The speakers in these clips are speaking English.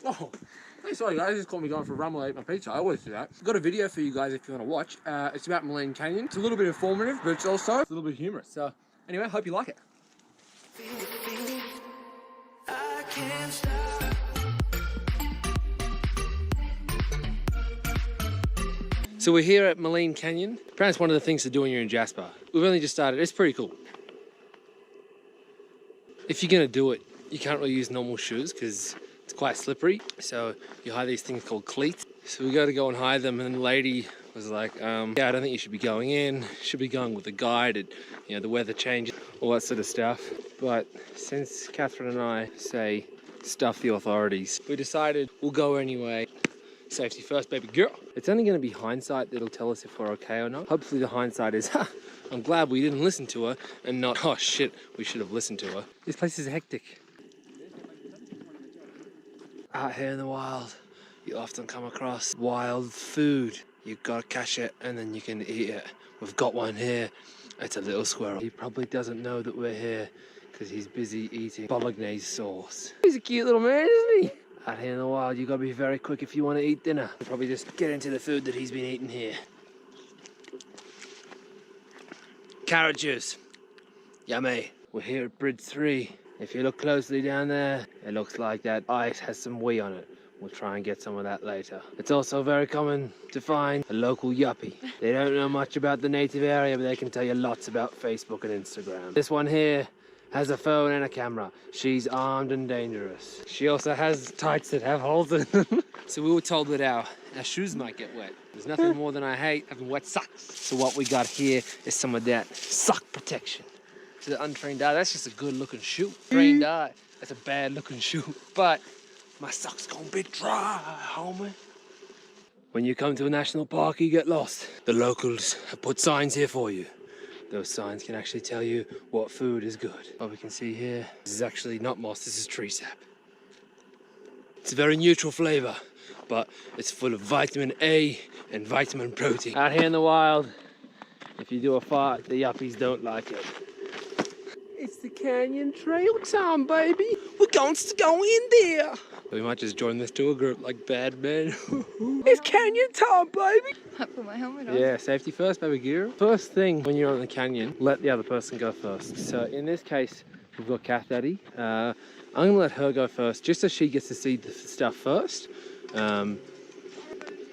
Oh, hey, sorry guys, just caught me going for a run while I ate my pizza. I always do that. I've got a video for you guys if you want to watch. It's about Maligne Canyon. It's a little bit informative, but it's also a little bit humorous. So anyway, hope you like it. I can't stop. So we're here at Maligne Canyon. Apparently it's one of the things to do when you're in Jasper. We've only just started. It's pretty cool. If you're going to do it, you can't really use normal shoes because it's quite slippery. So you hire these things called cleats. So we got to go and hire them, and the lady was like, yeah, I don't think you should be going in. You should be going with a guide. You know, the weather changes, all that sort of stuff. But since Catherine and I say stuff the authorities, we decided we'll go anyway. Safety first, baby girl. It's only going to be hindsight that'll tell us if we're okay or not. Hopefully the hindsight is, ha, I'm glad we didn't listen to her, and not, oh shit, we should have listened to her. This place is hectic. Out here in the wild, you often come across wild food. You've got to catch it and then you can eat it. We've got one here. It's a little squirrel. He probably doesn't know that we're here because he's busy eating bolognese sauce. He's a cute little man, isn't he? Out here in the wild, you got to be very quick if you want to eat dinner. You'll probably just get into the food that he's been eating here. Carrot juice. Yummy. We're here at Bridge 3. If you look closely down there, it looks like that ice has some wee on it. We'll try and get some of that later. It's also very common to find a local yuppie. They don't know much about the native area, but they can tell you lots about Facebook and Instagram. This one here has a phone and a camera. She's armed and dangerous. She also has tights that have holes in them. So we were told that our shoes might get wet. There's nothing more than I hate having wet socks. So what we got here is some of that sock protection. To the untrained eye, that's just a good looking shoe. Trained eye, that's a bad looking shoe. But my sock's gonna be dry, homie. When you come to a national park, you get lost. The locals have put signs here for you. Those signs can actually tell you what food is good. What we can see here, this is actually not moss, this is tree sap. It's a very neutral flavor, but it's full of vitamin A and vitamin protein. Out here in the wild, if you do a fart, the yuppies don't like it. It's the canyon trail time, baby. We're going to go in there. We might just join this tour group like bad men. It's canyon time, baby. I put my helmet on. Yeah, safety first, baby girl. First thing when you're on the canyon, let the other person go first. So in this case, we've got Kath Daddy. I'm gonna let her go first, just so she gets to see the stuff first.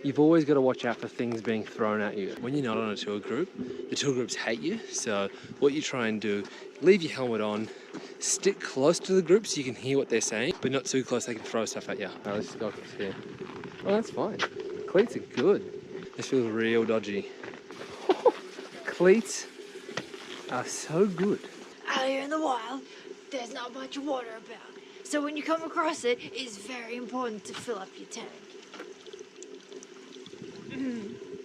You've always got to watch out for things being thrown at you. When you're not on a tour group, the tour groups hate you. So what you try and do, leave your helmet on, stick close to the group so you can hear what they're saying, but not too close they can throw stuff at you. All right, let's go here. Oh, that's fine. Cleats are good. This feels real dodgy. Cleats are so good. Out here in the wild, there's not much water about. So when you come across it, it's very important to fill up your tank.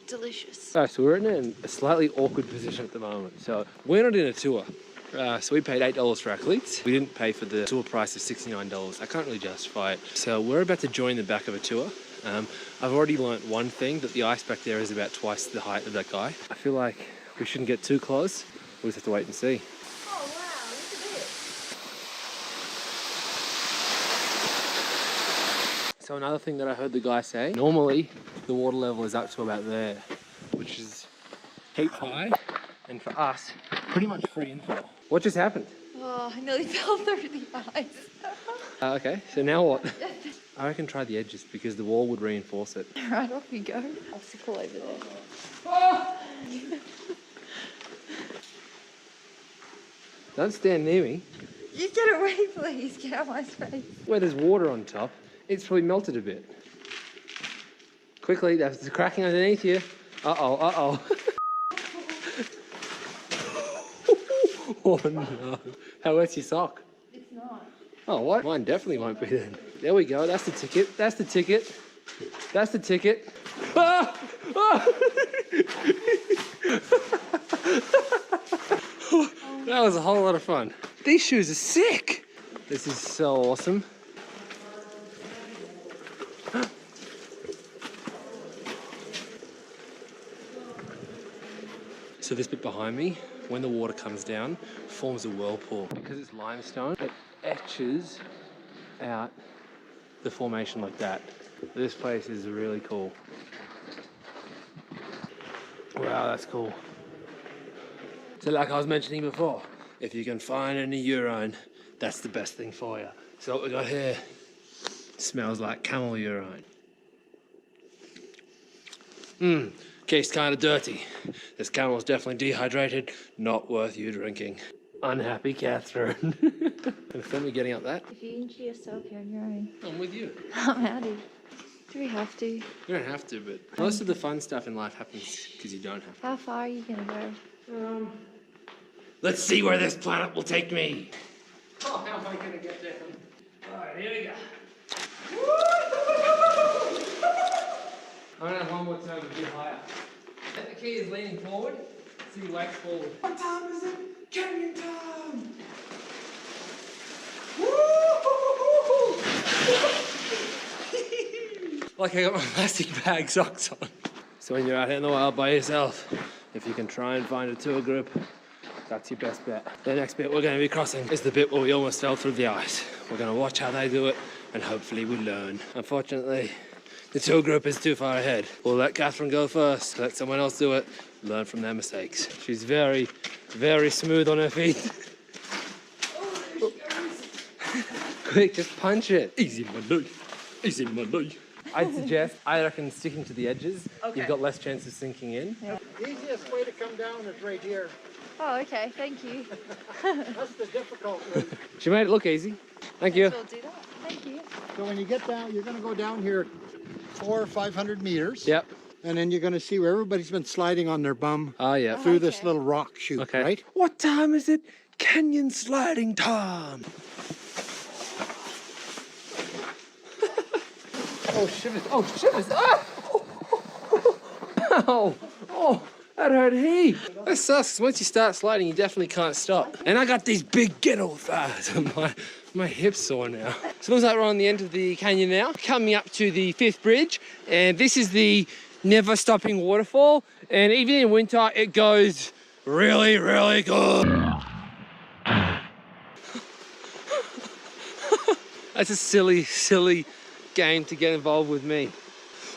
Delicious. Alright, so we're in a slightly awkward position at the moment. So we're not in a tour. So we paid $8 for our cleats. We didn't pay for the tour price of $69. I can't really justify it. So we're about to join the back of a tour. I've already learnt one thing, that the ice back there is about twice the height of that guy. I feel like we shouldn't get too close. We'll just have to wait and see. Oh wow, look at this. So another thing that I heard the guy say, normally the water level is up to about there, which is heap high, and for us, pretty much free info. What just happened? Oh, I nearly fell through the ice. Okay, so now what? I reckon try the edges because the wall would reinforce it. Right, off you go. Obstacle over there. Oh! Don't stand near me. You get away, please. Get out of my space. Where there's water on top, it's probably melted a bit. Quickly, there's cracking underneath you. Uh-oh, uh-oh. Oh no. How wet's your sock? It's not. Oh, what? Mine definitely won't be then. There we go, that's the ticket, that's the ticket. That's the ticket. Ah! Ah! That was a whole lot of fun. These shoes are sick. This is so awesome. So this bit behind me, when the water comes down, forms a whirlpool. Because it's limestone, it etches out the formation like that. This place is really cool. Wow, that's cool. So like I was mentioning before, if you can find any urine, that's the best thing for you. So what we got here smells like camel urine. Tastes kind of dirty. This camel's definitely dehydrated, not worth you drinking. Unhappy Catherine. Can film me getting up that? If you injure yourself, you're on your own. I'm with you. I'm out of. Do we have to? You don't have to, but most of the fun stuff in life happens because you don't have to. How far are you gonna go? Let's see where this planet will take me. Oh, how am I gonna get down? Alright, here we go. I'm gonna have one more time a bit higher. The key is leaning forward, so you wax forward. What time is it? Canyon time! Like I got my plastic bag socks on. So when you're out here in the wild by yourself, if you can try and find a tour group, that's your best bet. The next bit we're going to be crossing is the bit where we almost fell through the ice. We're going to watch how they do it and hopefully we learn. Unfortunately, the tour group is too far ahead. We'll let Catherine go first, let someone else do it, learn from their mistakes. She's very, very smooth on her feet. Quick, just punch it. Easy, my life. Easy, my life. I reckon sticking to the edges, you've got less chance of sinking in. The easiest way to come down is right here. Oh, okay. Thank you. That's the difficult route. She made it look easy. Thank you. We'll do that. Thank you. So when you get down, you're going to go down here 400 or 500 meters. Yep. And then you're going to see where everybody's been sliding on their bum Oh, yeah. through this okay. little rock chute, Okay. right? What time is it? Canyon sliding time. Oh, shivers. Oh, shivers. Ah! Oh, oh, that hurt heap. That sucks. Once you start sliding, you definitely can't stop. And I got these big ghetto thighs. My hips sore now. So looks like we're on the end of the canyon now. Coming up to the 5th bridge. And this is the never stopping waterfall. And even in winter, it goes really, really good. That's a silly, silly game to get involved with me.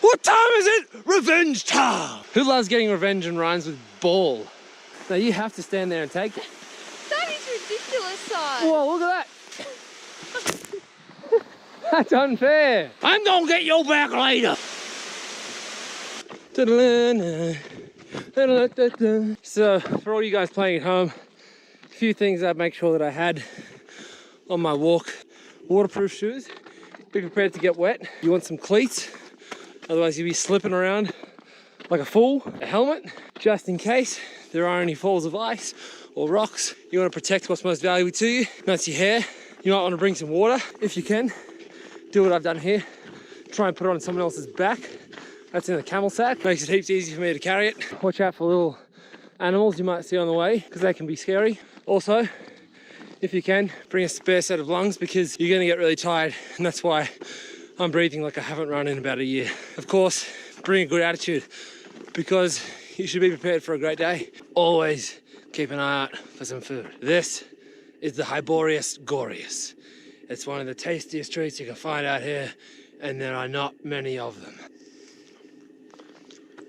What time is it? Revenge time! Who loves getting revenge and rhymes with ball? Now you have to stand there and take it. That is ridiculous size. Whoa, look at that! That's unfair. I'm gonna get your back later. So, for all you guys playing at home, a few things I'd make sure that I had on my walk. Waterproof shoes. Be prepared to get wet. You want some cleats, otherwise you'll be slipping around like a fool. A helmet, just in case there are any falls of ice or rocks. You want to protect what's most valuable to you, and that's your hair. You might want to bring some water if you can. Do what I've done here. Try and put it on someone else's back. That's in the camel sack. Makes it heaps easier for me to carry it. Watch out for little animals you might see on the way, because they can be scary. Also, if you can, bring a spare set of lungs, because you're gonna get really tired, and that's why I'm breathing like I haven't run in about a year. Of course, bring a good attitude, because you should be prepared for a great day. Always keep an eye out for some food. This is the Hiborius Gorius. It's one of the tastiest treats you can find out here, and there are not many of them.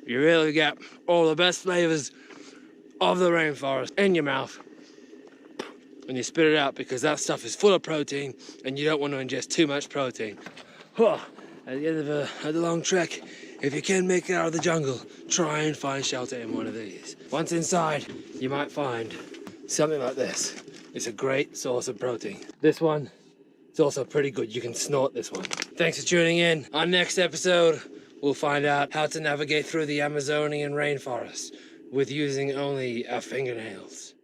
You really get all the best flavors of the rainforest in your mouth when you spit it out, because that stuff is full of protein and you don't want to ingest too much protein. At the end of a long trek, if you can make it out of the jungle, try and find shelter in one of these. Once inside, you might find something like this. It's a great source of protein. This one is also pretty good. You can snort this one. Thanks for tuning in. On next episode, we'll find out how to navigate through the Amazonian rainforest with using only our fingernails.